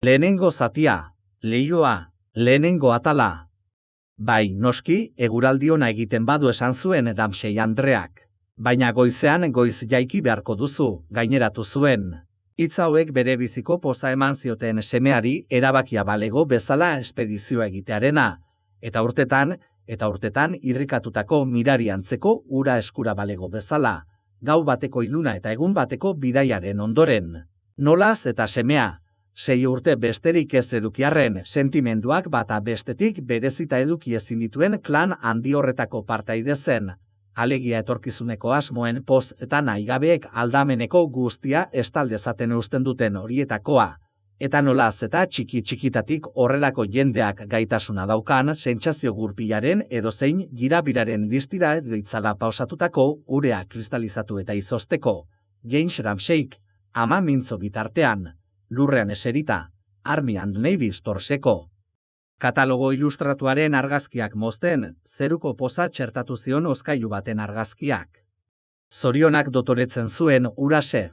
Lehenengo zatia, leihoa, lehenengo atala. Bai, noski, eguraldi ona egiten badu esan zuen Ramsay Andreak. Baina goizean goiz jaiki beharko duzu, gaineratu zuen. Hitz hauek bere biziko poza eman zioten semeari erabakia balego bezala espedizioa egitearena, eta urtetan irrikatutako mirari antzeko ura eskura balego bezala, gau bateko iluna eta egun bateko bidaiaren ondoren. Nolaz eta semea, 6 urte besterik ez edukiarren sentimenduak bata bestetik berezita eduki ezin dituen klan handi horretako partaide zen, alegia etorkizuneko asmoen poz eta nahigabeek aldameneko guztia estaldezaten eusten duten horietakoa, eta nolaz eta txiki-txikitatik horrelako jendeak gaitasuna daukan sentsazio gurpilaren edozein girabiraren distira edo itzala pausatutako urea kristalizatu eta izosteko. James Ramsayk, ama mintzo bitartean, lurrean eserita, Army and Navy Storeseko. Katalogo ilustratuaren argazkiak mozten, zeruko poza txertatu zion hozkailu baten argazkiak. Zorionak dotoretzen zuen urase.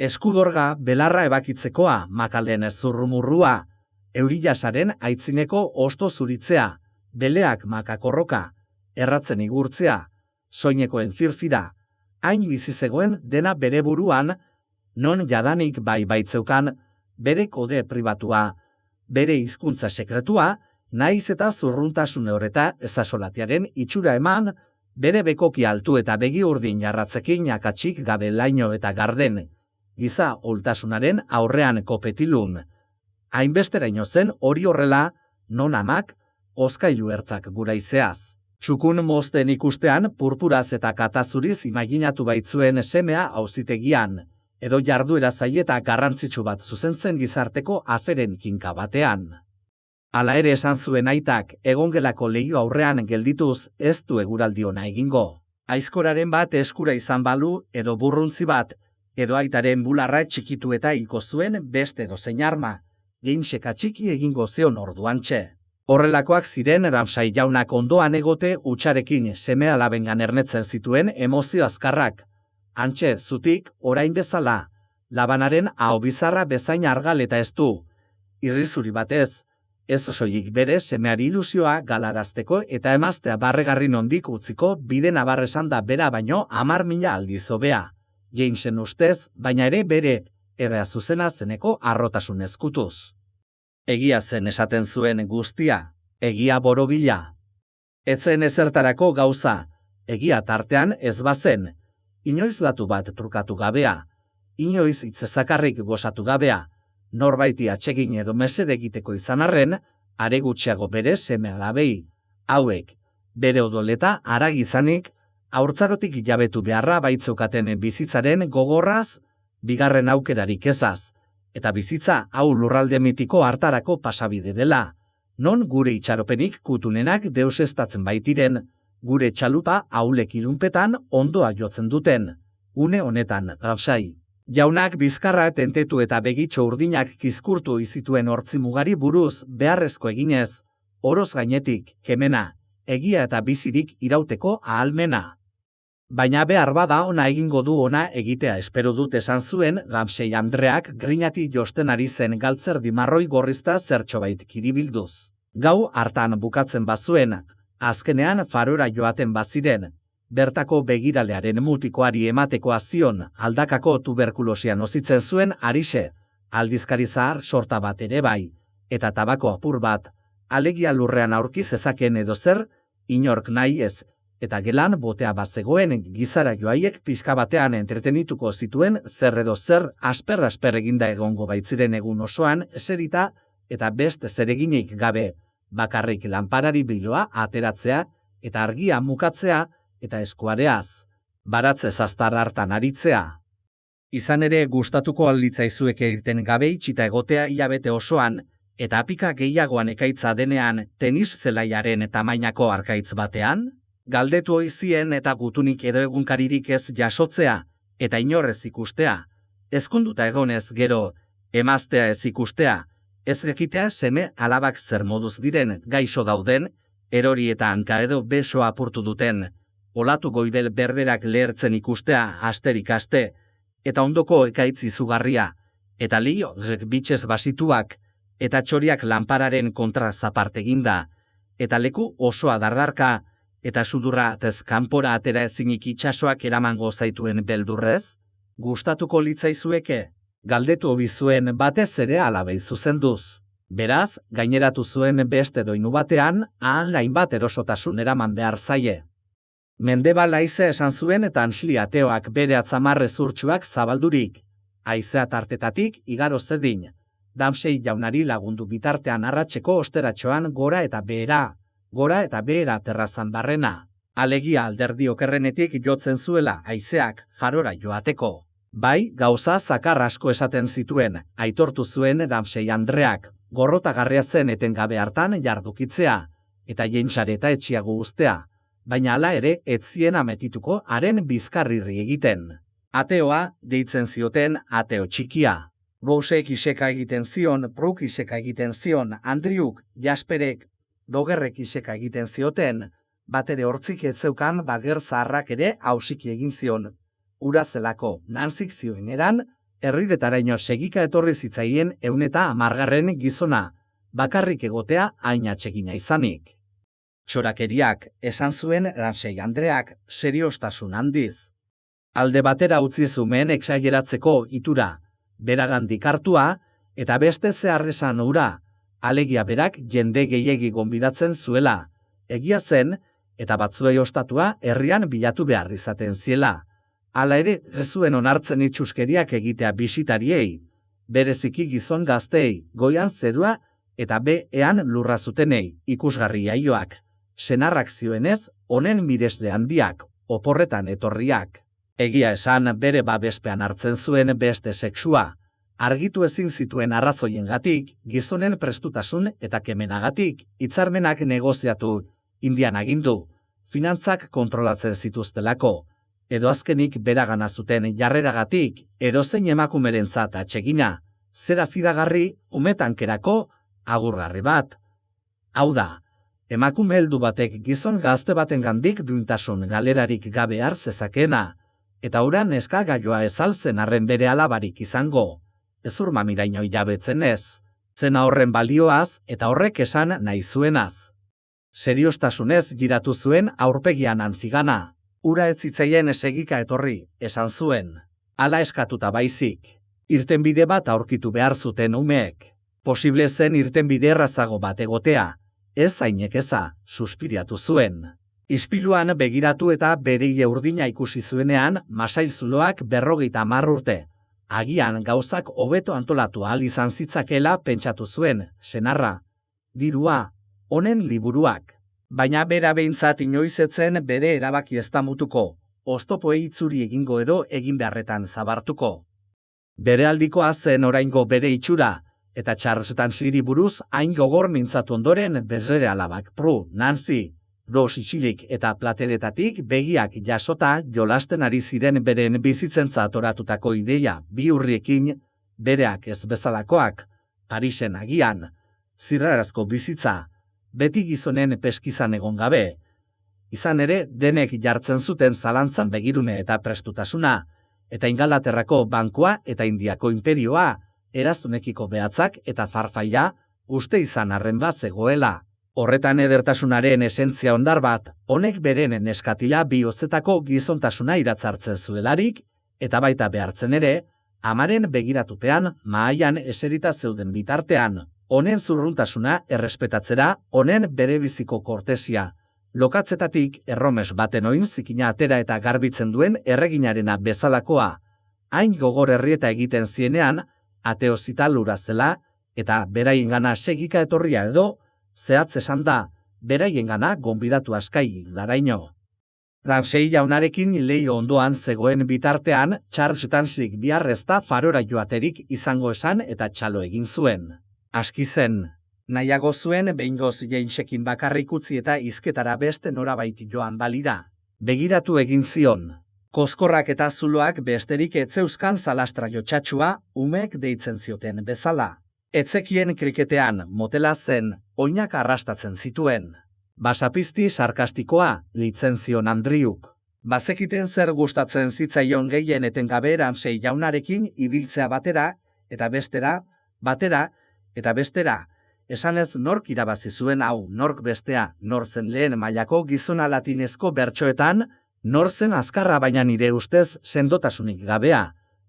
Eskudorga belarra ebakitzekoa, makalen zurrumurrua, eurillasaren aitzineko osto zuritzea, beleak makakorroka, erratzen igurtzea, soinekoen firfira, hain bizi zegoen dena bere buruan, non jadanik bai baitzeukan, bere kode pribatua, bere hizkuntza sekretua, naiz eta zurruntasun horreta ezasolatiaren itxura eman, bere bekoki altu eta begi urdin jarratzekin akatsik gabe laino eta garden, giza oltasunaren aurrean kopetilun. Hainbesteraino zen hori horrela, non amak, hozkailu ertzak guraizeaz. Txukun mozten ikustean purpuraz eta katazuriz imaginatu baitzuen semea auzitegian, edo jarduera zaileta garrantzitsu bat zuzentzen gizarteko aferen kinka batean. Hala ere esan zuen aitak, egongelako leiho aurrean geldituz ez du eguraldi ona egingo. Aizkoraren bat eskura izan balu, edo burruntzi bat, edo aitaren bularra txikitu eta iko zuen beste dozein arma, Jamesek atxiki egingo zeon orduantxe. Horrelakoak ziren Ramsay jaunak ondoan egote utxarekin seme alabengan ernetzen zituen emozio azkarrak. Antxe, zutik, orain bezala, labanaren aho bizarra bezain argal eta ez du. Irrizuri batez, ez soilik bere semeari ilusioa galarazteko eta emaztea barregarri nondik utziko bide nabarresan da bera baino 10.000 aldiz hobea. Jamesen ustez, baina ere bere, errea zuzena zeneko harrotasun ezkutuz. Egia zen esaten zuen guztia, egia borobila. Etzen ezertarako gauza, egia tartean ez bazen, inoiz datu bat trukatu gabea, inoiz itzezakarrik gozatu gabea, norbaiti atsegin edo mesede egiteko izan arren, are gutxiago bere seme alabei, hauek, bere odoleta haragi izanik, haurtzarotik jabetu beharra baitzeukaten bizitzaren gogorraz, bigarren aukerarik ezaz, eta bizitza hau lurralde mitiko hartarako pasabide dela, non gure itxaropenik kutunenak deusestatzen baitiren, gure txalupa haulek ilunpetan ondoa jotzen duten, une honetan Ramsay jaunak bizkarra tentetu eta begitxo urdinak kizkurtu izituen hortzimugari buruz beharrezko eginez, oroz gainetik, kemena, egia eta bizirik irauteko ahalmena. Baina behar bada ona egingo du ona egitea espero dut esan zuen Ramsay Andreak grinati josten ari zen galtzerdi marroi gorrizta zertxobait kiribilduz. Gau hartan bukatzen bazuen, azkenean farora joaten baziren, bertako begiralearen mutikoari emateko azion aldakako tuberkulosian nozitzen zuen Arixe, aldizkari zahar sorta bat ere bai, eta tabako apur bat, alegia lurrean aurki zezaken edo zer, inork nahi ez, eta gelan botea bazegoen gizara joaiek pixka batean entretenituko zituen zer edo zer asper eginda egongo baitziren egun osoan eserita eta beste zereginik gabe, bakarrik lanparari biloa ateratzea eta argia mukatzea eta eskuareaz, baratze zaztar hartan aritzea. Izan ere gustatuko alditzaizuek egiten gabe itxita egotea hilabete osoan, eta apika gehiagoan ekaitza denean tenis zelaiaren tamainako arkaitz batean? Galdetu oizien eta gutunik edo egunkaririk ez jasotzea, eta inorrez ikustea, ezkonduta egonez gero, emaztea ez ikustea, ez ekitea seme alabak zer moduz diren gaixo dauden, erori eta hanka edo beso apurtu duten, olatu goibel berberak lehertzen ikustea asterik aste, eta ondoko ekaitz izugarria, Eta Lio bitxez basituak, eta txoriak lanpararen kontra zapart eginda, eta leku osoa dardarka, eta sudurra atez kanpora atera ezinik itsasoak eramango zaituen beldurrez, gustatuko litzaizueke, galdetu obi zuen batez ere alabei zuzenduz. Beraz, gaineratu zuen beste doinu batean, hainbat erosotasun eraman behar zaie. Mendebal haize esan zuen eta Ansli ateoak bere atzamarre zurtsuak zabaldurik, haizea tartetatik igaro zedin, Damsei jaunari lagundu bitartean arratseko osteratxoan gora eta behera terrazan barrena. Alegia alderdi okerrenetik jotzen zuela haizeak farora joateko. Bai, gauza zakar asko esaten zituen, aitortu zuen Damsei andreak, gorrotagarria zen etengabe hartan jardukitzea, eta jentsare eta etxiago ustea, baina hala ere ez zien ametituko haren bizkarrirri egiten. Ateoa deitzen zioten ateo txikia. Rousek iseka egiten zion, Bruk iseka egiten zion, Andriuk, Jasperek, Dogerrek iseka egiten zioten, batere hortzik ez zeukan bager zaharrak ere hausiki egin zion. Ura zelako, Nanzik zioen eran, herridetaraino segika etorri zitzaien 110 gizona, bakarrik egotea hain atsegina izanik. Txorakeriak, esan zuen Damsei andreak, seriostasun handiz. Alde batera utzi zumen exageratzeko itura, beragandik hartua, eta beste zeharresan hura, alegia berak jende gehiegi gonbidatzen zuela, egia zen, eta batzuei ostatua herrian bilatu behar izaten ziela. Hala ere, ez zuen onartzen itxuskeriak egitea bisitariei, bereziki gizon gazteei, goian zerua eta behean lurra zutenei, ikusgarri jaioak, senarrak zioenez, honen miresle handiak, oporretan etorriak. Egia esan bere babespean hartzen zuen beste sexua, argitu ezin zituen arrazoiengatik, gizonen prestutasun eta kemenagatik, hitzarmenak negoziatu, Indian agindu, finantzak kontrolatzen zituztelako, edo azkenik beragana zuten jarreragatik, edozein emakumerentzat atsegina, zera fidagarri, umetankerako, agurgarri bat. Hau da, emakume heldu batek gizon gazte batengandik duintasun galerarik gabe har zezakena, eta hura neska gaioa ezaltzen arren bere alabarik izango, ezur mamiraino jabetzen ez, zena horren balioaz eta horrek esan nahi zuenaz. Seriostasunez giratu zuen aurpegian antzigana, ura ez zitzaien segika etorri, esan zuen, hala eskatuta baizik, irtenbide bat aurkitu behar zuten umeek, posible zen irtenbide errazago bat egotea, ez zainek eza, suspiriatu zuen. Ispiluan begiratu eta bereile urdina ikusi zuenean, masail zuloak 50 urte. Agian gauzak hobeto antolatu ahal izan zitzakela pentsatu zuen, senarra. Dirua, honen liburuak. Baina bera behintzat inoizetzen bere erabaki ez da mutuko, oztopoei itzuri egingo edo egin beharretan zabartuko. Bere aldikoa zen oraingo bere itxura, eta Charlesetan ziri buruz hain gogor mintzatu ondoren bezere alabak Pru, Nancy, Ros isilik eta plateretatik begiak jasota jolasten ari ziren beren bizitzentzat oratutako ideia bi urriekin, bereak ez bezalakoak, Parisen agian, zirrarazko bizitza, beti gizonen peskizan egon gabe. Izan ere, denek jartzen zuten zalantzan begirune eta prestutasuna, eta Ingalaterrako bankua eta Indiako imperioa, eraztunekiko behatzak eta farfaia, uste izan arren bat zegoela. Horretan edertasunaren esentzia ondar bat, honek beren neskatila bihotzetako gizontasuna iratzartzen zuelarik, eta baita behartzen ere, amaren begiratupean mahaian eserita zeuden bitartean, honen zurruntasuna errespetatzera, honen berebiziko kortesia, lokatzetatik erromes baten oin zikina atera eta garbitzen duen erreginarena bezalakoa, hain gogor herrieta egiten zienean, ateozita lura zela, eta beraiengana segika etorria edo, zehatz esan da, beraiengana gonbidatu askai laraino. Ramsey jaunarekin leio ondoan zegoen bitartean, Charles Tansik biharrezta farora joaterik izango esan eta txalo egin zuen. Aski zen, nahiago zuen behingoz Jamesekin bakarrik utzi eta hizketara beste norabait joan balira. Begiratu egin zion. Koskorrak eta zuloak besterik etzeuzkan zalastra jotxatxua umeek deitzen zioten bezala. Etzekien kriketean motela zen, oinak arrastatzen zituen. Basapizti sarkastikoa, litzen zion Andriuk. Bazekiten zer gustatzen zitzaion gehien etengabe Ramsey jaunarekin ibiltzea batera, eta bestera, batera, eta bestera, esanez nork irabazi zuen hau, nork bestea, nor zen lehen mailako gizona latinezko bertsoetan, nor zen azkarra baina nire ustez sendotasunik gabea,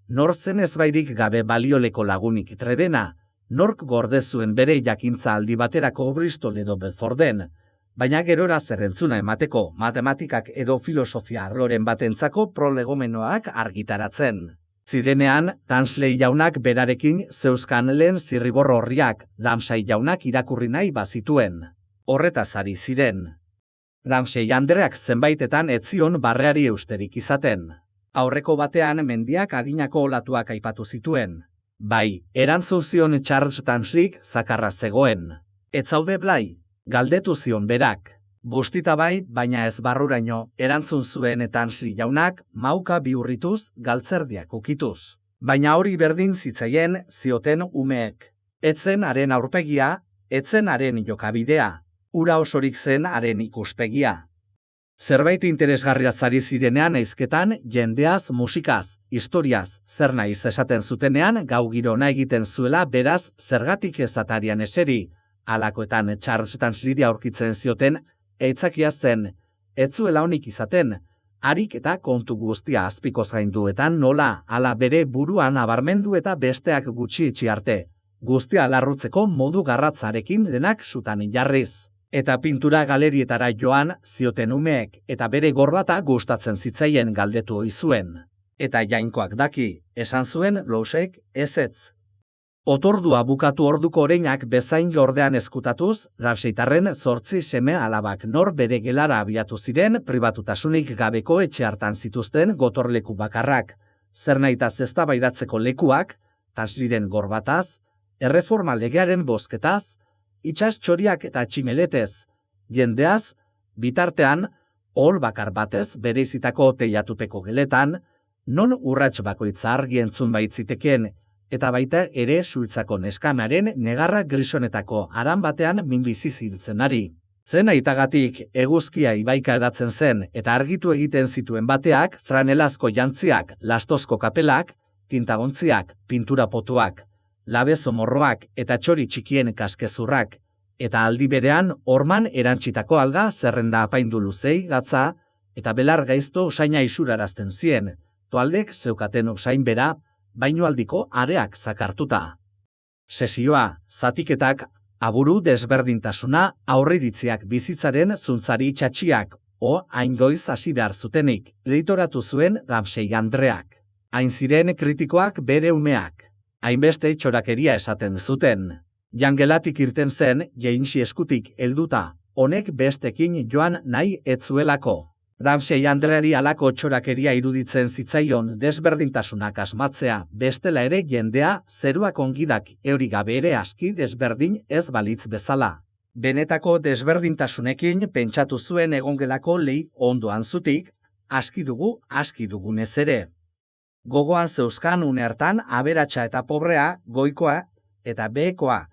nor zen ezbairik gabe balioleko lagunik trebena, nork gorde zuen bere jakintza aldi baterako Bristol edo Bedforden, baina gerora zerrentzuna emateko matematikak edo filosofia arloren batentzako prolegomenoak argitaratzen. Zirenean, Tansley jaunak berarekin zeuzkan lehen zirribor horriak Ramsay jaunak irakurri nahi bazituen. Horretaz ari ziren. Ramsay Andreak zenbaitetan ez zion barreari eusterik izaten. Aurreko batean mendiak adinako olatuak aipatu zituen. Bai, erantzun zion Charles Tansleyk zakarra zegoen. Ez zaude blai, galdetu zion berak. Bustita bai, baina ez barruraino, erantzun zuen Tansley jaunak mauka bihurrituz galtzerdiak ukituz. Baina hori berdin zitzaien zioten umeek. Etzen haren aurpegia, etzen haren jokabidea, ura osorik zen haren ikuspegia. Zerbait interesgarria zari zirenean eizketan jendeaz, musikaz, historiaz, zer naiz esaten zutenean gau girona egiten zuela beraz zergatik ezatarian eseri, halakoetan Charles Tansley aurkitzen zioten, eitzakia zen, ez zuela honik izaten, harik eta kontu guztia azpiko zainduetan nola, ala bere buruan abarmendu eta besteak gutxi itxi arte, guztia larrutzeko modu garratzarekin denak sutan jarriz. Eta pintura galerietara joan zioten umeek eta bere gorbata gustatzen zitzaien galdetu ohi zuen. Eta jainkoak daki, esan zuen Lousek ezetz. Otordua bukatu orduko oreinak bezain gordean eskutatuz, Ramsaytarren 8 seme alabak nor bere gelara abiatu ziren pribatutasunik gabeko etxe hartan zituzten gotorleku bakarrak, zer nahitaz eztabaidatzeko lekuak, Tansleyren gorbataz, erreforma legearen bozketaz, itsas txoriak eta tximeletez, jendeaz, bitartean, hol bakar batez bereizitako teiatupeko geletan, non urrats bakoitza argi entzun baitziteken, eta baita ere suitzako neskamaren negarra grisonetako aran batean minbizi ziltzen ari. Zen aitagatik eguzkia ibaika edatzen zen eta argitu egiten zituen bateak, franelazko jantziak, lastozko kapelak, tintagontziak, pintura potuak, labezo morroak eta txori txikien kaskezurrak, eta aldi berean orman erantsitako alga zerrenda apaindu luzei gatza, eta belar gaizto usaina isurarazten zien, toaldek zeukaten usain bera, baino aldiko areak zakartuta. Sesioa, zatiketak, aburu desberdintasuna, aurreiritziak bizitzaren zuntzari txatxiak, hain goiz hasi behar zutenik, editoratu zuen Ramsay Andreak. Hain ziren kritikoak bere umeak. Hainbeste txorakeria esaten zuten. Jangelatik irten zen, Jainsi eskutik helduta, honek bestekin joan nahi ez zuelako. Ramsay Andreari alako txorakeria iruditzen zitzaion desberdintasunak asmatzea, bestela ere jendea zeruak ongidak euri gabe ere aski desberdin ez balitz bezala. Benetako desberdintasunekin pentsatu zuen egongelako lehi ondoan zutik, aski dugunez ere. Gogoan zeuzkan une hartan aberatsa eta pobrea, goikoa eta behekoa.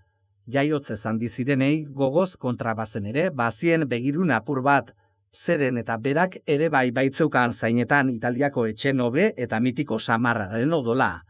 Jaiotzez handi zirenei gogoz kontrabazen ere bazien begirun apur bat, zeren eta berak ere bai baitzeukan zainetan Italiako etxe nobe eta mitiko samarraren odola.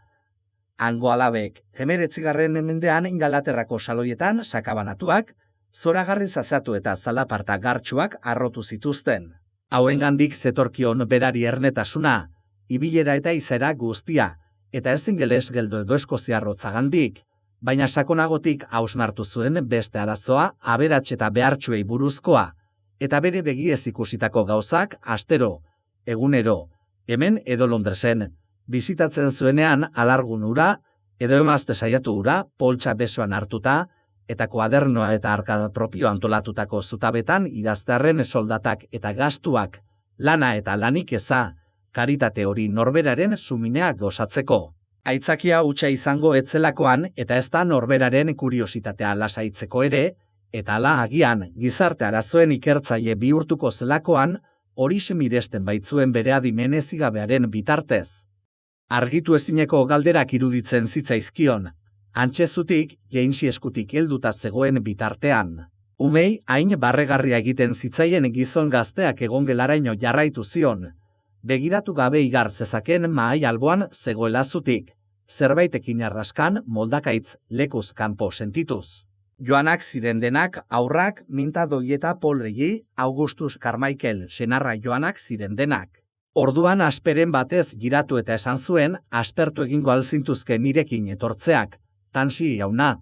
Hango alabek, 19. mendean Ingalaterrako saloietan sakabanatuak, zoragarri zazatu eta zalaparta gartxuak arrotu zituzten. Hauengandik zetorkion berari ernetasuna, ibilera eta izera guztia, eta ez ingeles geldo edo eskoziarrotzagandik, baina sakonagotik hausnartu zuen beste arazoa aberats eta behartsuei buruzkoa, eta bere begiez ikusitako gauzak astero, egunero, hemen edo Londresen, bizitatzen zuenean alargun ura, edo emazte saiatu ura, poltsa besoan hartuta, eta kuadernoa eta arkada propio antolatutako zutabetan idaztearren soldatak eta gastuak, lana eta lanik eza, karitate hori norberaren suminea gozatzeko. Aitzakia hutsa izango etzelakoan eta ez da norberaren kuriositatea lasaitzeko ere, eta ala agian gizarte arazoen ikertzaile bihurtuko zelakoan, hori miresten baitzuen bere adimen ezigabearen bitartez. Argitu ezineko galderak iruditzen zitzaizkion, antzezutik, Jainsi eskutik helduta zegoen bitartean. Umei hain barregarria egiten zitzaien gizon gazteak egongelaraino jarraitu zion, begiratu gabe igar zezaken mahai alboan zegoela zutik, zerbaitekin arraskan moldakaitz lekuz kanpo sentituz. Joanak ziren denak aurrak Mintadoi eta Polregi, Augustus Carmichael senarra joanak ziren denak. Orduan asperen batez giratu eta esan zuen, aspertu egingo alzintuzke nirekin etortzeak, Tansi jauna.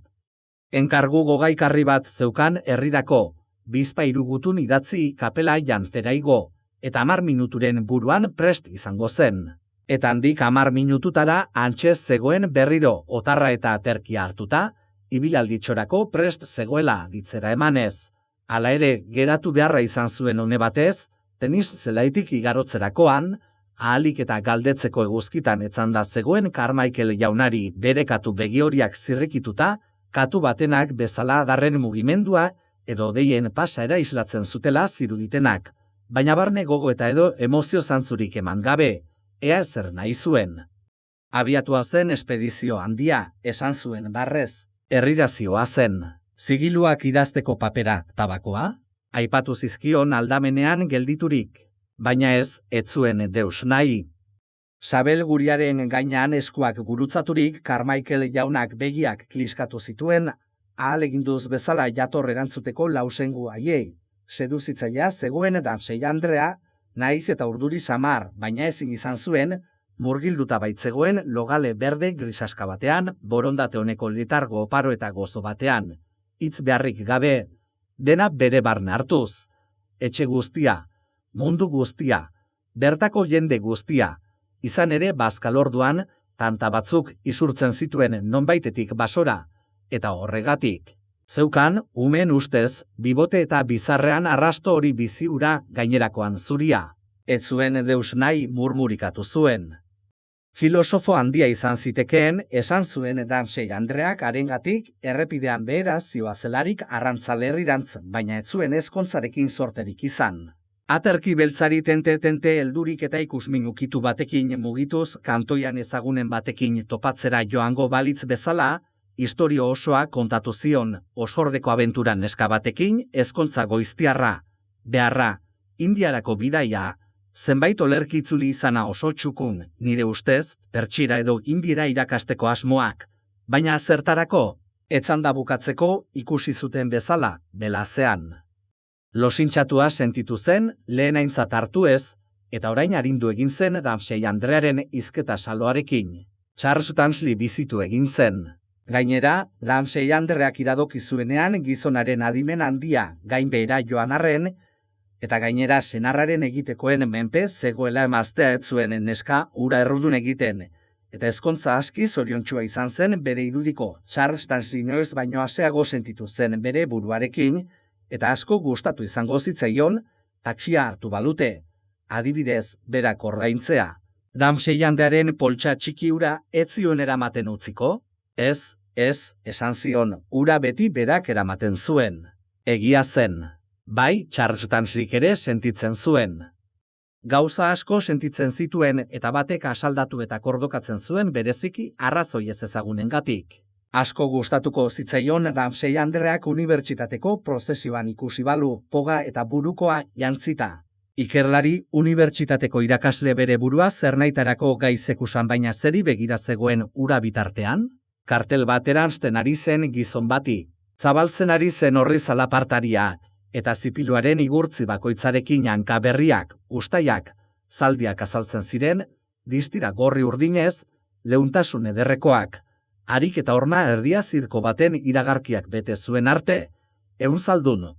Enkargu gogaikarri bat zeukan herrirako, bizpahiru gutun idatzi kapela jantzeraigo, eta 10 minuturen buruan prest izango zen. Eta handik 10 minututara antxez zegoen berriro otarra eta aterkia hartuta, ibilalditxorako prest zegoela ditzera emanez. Hala ere, geratu beharra izan zuen une batez, tenis zelaitik igarotzerakoan, ahalik eta galdetzeko eguzkitan etzanda zegoen Carmichael jaunari bere katu begi horiak zirrikituta, katu batenak bezala adarren mugimendua edo deien pasaera islatzen zutela ziruditenak, baina barne gogo eta edo emozio zantzurik eman gabe, ea ezer nahi zuen. Abiatua zen espedizio handia, esan zuen barrez, herrirazioa zen, zigiluak idazteko papera, tabakoa? Aipatu zizkion aldamenean gelditurik, baina ez zuen deus nahi. Sabel guriaren gainean eskuak gurutzaturik Carmichael jaunak begiak kliskatu zituen, ahaleginduz bezala jator erantzuteko lausengu haiei. Seduzitzailea zegoen Ramsey Andrea, naiz eta urduri samar, baina ezin izan zuen, murgilduta baitzegoen logale berde grisaska batean, borondate honeko litargo oparo eta gozo batean. Hitz beharrik gabe, dena bere barne hartuz. Etxe guztia, mundu guztia, bertako jende guztia, izan ere bazkalorduan, tanta batzuk isurtzen zituen nonbaitetik basora, eta horregatik. Zeukan, umen ustez, bibote eta bizarrean arrasto hori biziura gainerakoan zuria. Ez zuen deus nahi murmurikatu zuen. Filosofo handia izan zitekeen, esan zuen Ramsey Andreak harengatik errepidean behera zioazelarik arrantzalerrirantz, baina ez zuen ezkontzarekin sorterik izan. Aterki beltzari tente heldurik eta ikusmin ukitu batekin mugituz, kantoian ezagunen batekin topatzera joango balitz bezala, historio osoa kontatu zion, osordeko abenturan neska batekin, ezkontza goiztiarra, beharra, Indiarako bidaia, zenbait olerki itzuli izana oso txukun, nire ustez, pertsira edo indiera irakasteko asmoak, baina zertarako, etzanda bukatzeko ikusi zuten bezala, belazean. Losintxatua sentitu zen, lehen aintzat hartu ez, eta orain arindu egin zen Ramsey Andrearen hizketa saloarekin. Charles Tansley bizitu egin zen. Gainera, Ramsey Andreak iradoki zuenean gizonaren adimen handia gainbehera joan arren, eta gainera senarraren egitekoen menpe zegoela emaztea ez zuen neska ura errudun egiten, eta ezkontza aski zoriontsua izan zen bere irudiko. Charles Tansley noiz baino aseago sentitu zen bere buruarekin, eta asko gustatu izango zitzaion, taksia hartu balute, adibidez, berak ordaintzea. Ramsey Andrearen poltsa txiki ura ez zion eramaten utziko? Ez, esan zion, ura beti berak eramaten zuen. Egia zen. Bai, Charles Tansleyk ere sentitzen zuen. Gauza asko sentitzen zituen eta batek asaldatu eta kordokatzen zuen bereziki arrazoi ez ezagunengatik. Asko gustatuko zitzaion Ramsey Andreak unibertsitateko prozesioan ikusi balu, poga eta burukoa jantzita. Ikerlari unibertsitateko irakasle bere burua zernaitarako gaizekusan baina zeri begira zegoen ura bitartean? Kartel bat eransten ari zen gizon bati, zabaltzen ari zen horri zalapartaria, eta zipiluaren igurtzi bakoitzarekin hanka berriak, ustaiak, zaldiak azaltzen ziren, distira gorri urdinez, leuntasun ederrekoak, harik eta horna erdia zirko baten iragarkiak bete zuen arte, 100 zaldun,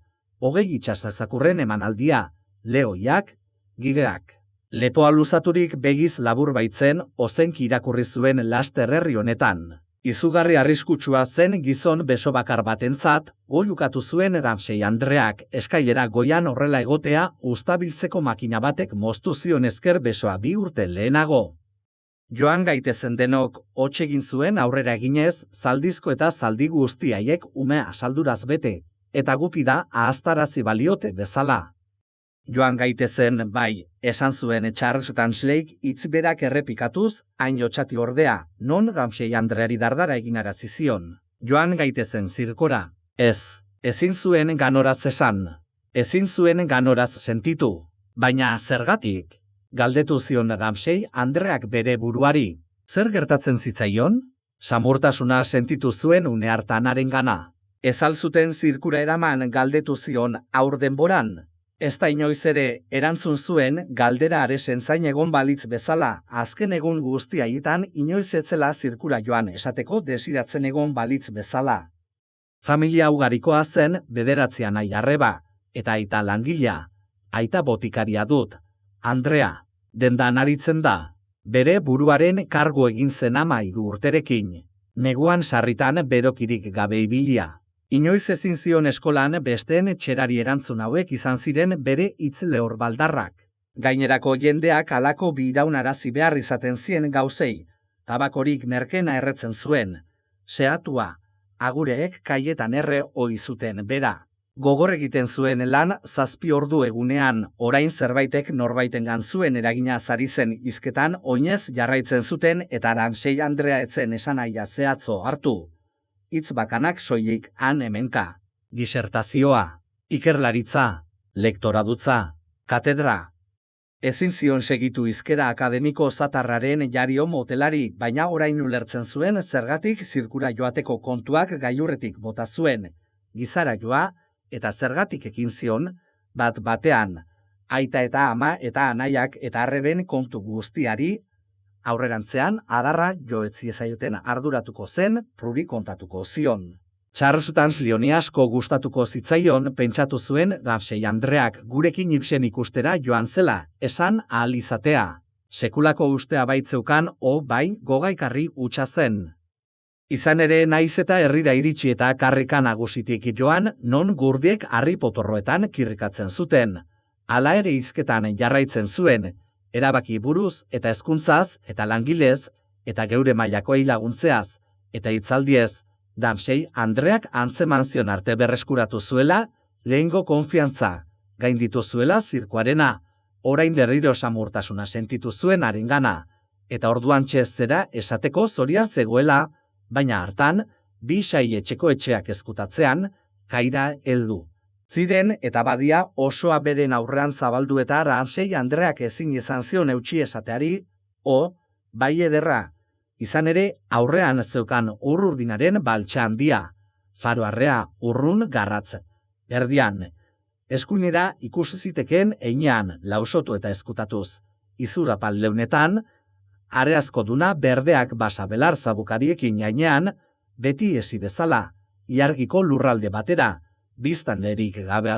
20 itsasazakurren emanaldia, lehoiak, gigeak. Lepoa luzaturik begiz labur baitzen, ozenki irakurri zuen laster herri honetan. Izugarri arriskutsua zen gizon beso bakar batentzat, goiukatu zuen Ramsey Andreak eskailera goian horrela egotea uztabiltzeko makina batek moztu zion esker besoa 2 urte lehenago. Joan gaitezen denok, hots egin zuen aurrera eginez, zaldizko eta zaldi guztiaiek ume asalduraz bete, eta gupida ahaztarazi baliote bezala. Joan gaitezen, bai, esan zuen Charles Tansleyk hitz berak errepikatuz, hain lotxati ordea, non Ramsey Andreari dardara eginarazi zion. Joan gaitezen zirkora. Ezin zuen ganoraz esan. Ezin zuen ganoraz sentitu. Baina zergatik? Galdetu zion Ramsey Andreak bere buruari. Zer gertatzen zitzaion? Samurtasuna sentitu zuen une hartan harengana. Ez alzuten zirkura eraman galdetu zion aur denboran. Ez da inoiz ere erantzun zuen galdera aresen zain egon balitz bezala, azken egun guzti haietan inoiz etzela zirkura joan esateko desiratzen egon balitz bezala. Familia ugarikoa zen, 9 anai arreba, eta aita langilea, aita botikaria dut. Andrea, dendan aritzen da. Bere buruaren kargu egin zen 13 urterekin. Neguan sarritan berokirik gabe ibilia. Inoiz ezin zion eskolan besteen txerari erantzun hauek izan ziren bere hitz lehor baldarrak. Gainerako jendeak halako biraunarazi behar izaten zien gauzei, tabakorik merkena erretzen zuen. Seatua, agureek kaietan erre ohi zuten bera. Gogor egiten zuen lan 7 ordu egunean, orain zerbaitek norbaitengan zuen eragina zari zen hizketan oinez jarraitzen zuten eta Ramsey Andrea etzen esanaia zehatzo hartu. Hitz bakanak soilik han hemenka. Disertazioa, ikerlaritza, lektoradutza, katedra. Ezin zion segitu hizkera akademiko zatarraren jario motelari, baina orain ulertzen zuen zergatik zirkura joateko kontuak gailurretik bota zuen. Gizara joa, eta zergatik ekin zion, bat batean, aita eta ama eta anaiak eta arreben kontu guztiari, aurrerantzean adarra joetzi ezaioten arduratuko zen, Pruri kontatuko zion. Charles Tanslioni asko gustatuko zitzaion pentsatu zuen Ramsey Andreak gurekin Ibsen ikustera joan zela, esan ahal izatea. Sekulako ustea baitzeukan bai gogaikarri hutsa zen. Izan ere naiz eta herrira iritsi eta karrika nagusitik joan, non gurdiek harri potorroetan kirrikatzen zuten. Hala ere hizketan jarraitzen zuen, erabaki buruz eta hezkuntzaz eta langilez eta geure mailakoei laguntzeaz eta hitzaldiez, Ramsey Andreak antzeman zion arte berreskuratu zuela, lehengo konfiantza, gainditu zuela zirkuarena, orain berriro samurtasuna sentitu zuen harengana, eta orduan zera esateko zorian zegoela, baina hartan, 2 saietxeko etxeak ezkutatzean, kaira heldu. Ziren eta badia osoa beren aurrean zabaldu eta Ramsey Andreak ezin izan zion eutsi esateari, bai ederra. Izan ere, aurrean zeukan urrurdinaren baltsa handia, faroarrea urrun garratz. Erdian, eskuinera ikusi zitekeen einean lausotu eta ezkutatuz. Izurapal leunetan, areazko duna berdeak basabelar zabukariekin jainean, beti esi bezala, iargiko lurralde batera, biztanlerik gabe.